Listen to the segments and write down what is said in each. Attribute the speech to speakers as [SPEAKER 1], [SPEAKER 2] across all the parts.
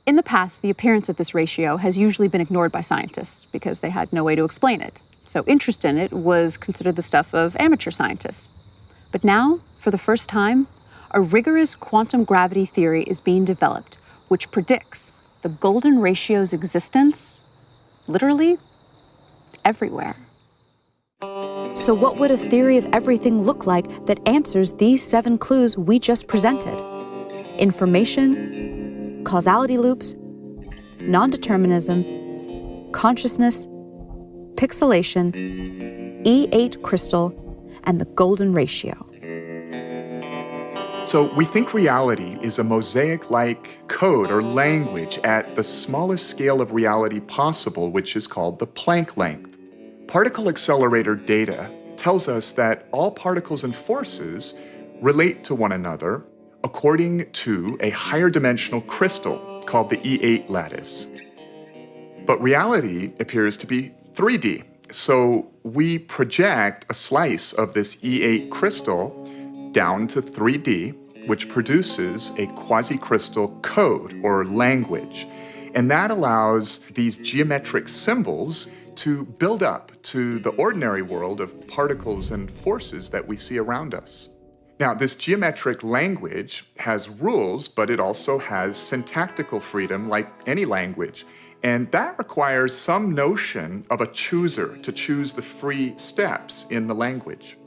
[SPEAKER 1] In the past, the appearance of this ratio has usually been ignored by scientists because they had no way to explain it. So interest in it was considered the stuff of amateur scientists. But now, for the first time, a rigorous quantum gravity theory is being developed, which predicts the golden ratio's existence, literally, everywhere.
[SPEAKER 2] So what would a theory of everything look like that answers these 7 clues we just presented? Information, causality loops, non-determinism, consciousness, pixelation, E8 crystal, and the golden ratio.
[SPEAKER 3] So we think reality is a mosaic-like code or language at the smallest scale of reality possible, which is called the Planck length. Particle accelerator data tells us that all particles and forces relate to one another according to a higher dimensional crystal called the E8 lattice. But reality appears to be 3D. So we project a slice of this E8 crystal down to 3D, which produces a quasi-crystal code or language. And that allows these geometric symbols to build up to the ordinary world of particles and forces that we see around us. Now, this geometric language has rules, but it also has syntactical freedom like any language. And that requires some notion of a chooser to choose the free steps in the language.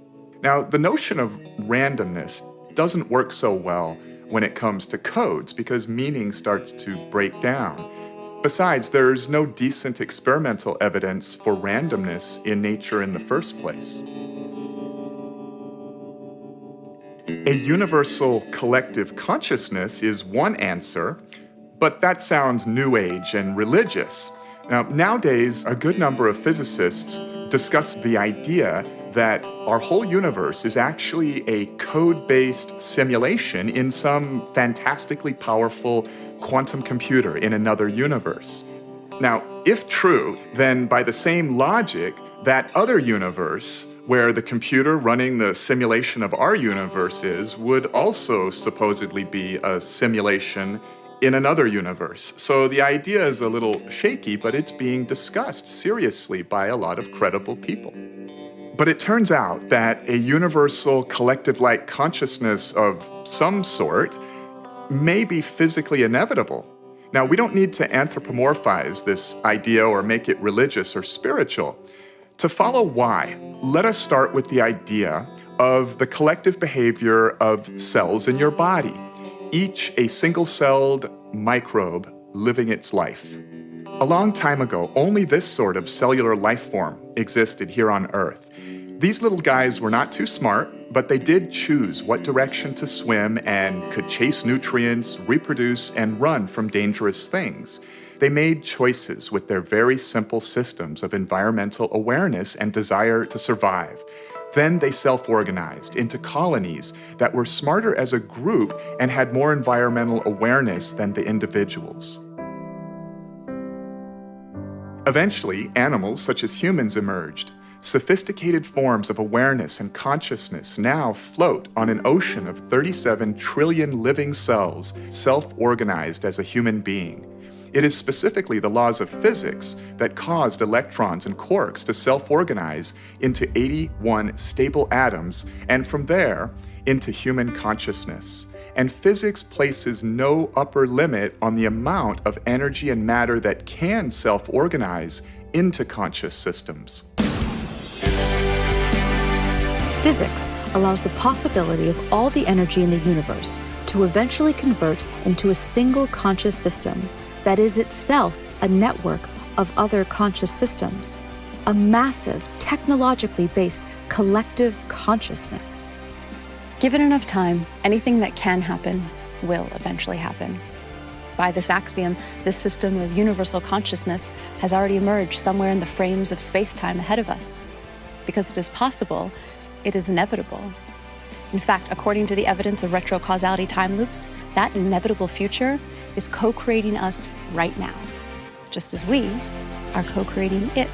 [SPEAKER 3] Now, the notion of randomness doesn't work so well when it comes to codes because meaning starts to break down. Besides, there's no decent experimental evidence for randomness in nature in the first place. A universal collective consciousness is one answer, but that sounds new age and religious. Now, nowadays, a good number of physicists discuss the idea that our whole universe is actually a code-based simulation in some fantastically powerful quantum computer in another universe. Now, if true, then by the same logic, that other universe where the computer running the simulation of our universe would also supposedly be a simulation in another universe. So the idea is a little shaky, but it's being discussed seriously by a lot of credible people. But it turns out that a universal collective-like consciousness of some sort may be physically inevitable. Now, we don't need to anthropomorphize this idea or make it religious or spiritual. To follow why, let us start with the idea of the collective behavior of cells in your body, each a single-celled microbe living its life. A long time ago, only this sort of cellular life form existed here on Earth. These little guys were not too smart, but they did choose what direction to swim and could chase nutrients, reproduce, and run from dangerous things. They made choices with their very simple systems of environmental awareness and desire to survive. Then they self-organized into colonies that were smarter as a group and had more environmental awareness than the individuals. Eventually, animals such as humans emerged. Sophisticated forms of awareness and consciousness now float on an ocean of 37 trillion living cells, self-organized as a human being. It is specifically the laws of physics that caused electrons and quarks to self-organize into 81 stable atoms, and from there, into human consciousness. And physics places no upper limit on the amount of energy and matter that can self-organize into conscious systems.
[SPEAKER 2] Physics allows the possibility of all the energy in the universe to eventually convert into a single conscious system that is itself a network of other conscious systems, a massive, technologically based collective consciousness.
[SPEAKER 1] Given enough time, anything that can happen will eventually happen. By this axiom, this system of universal consciousness has already emerged somewhere in the frames of space-time ahead of us. Because it is possible, it is inevitable. In fact, according to the evidence of retrocausality time loops, that inevitable future is co-creating us right now, just as we are co-creating it.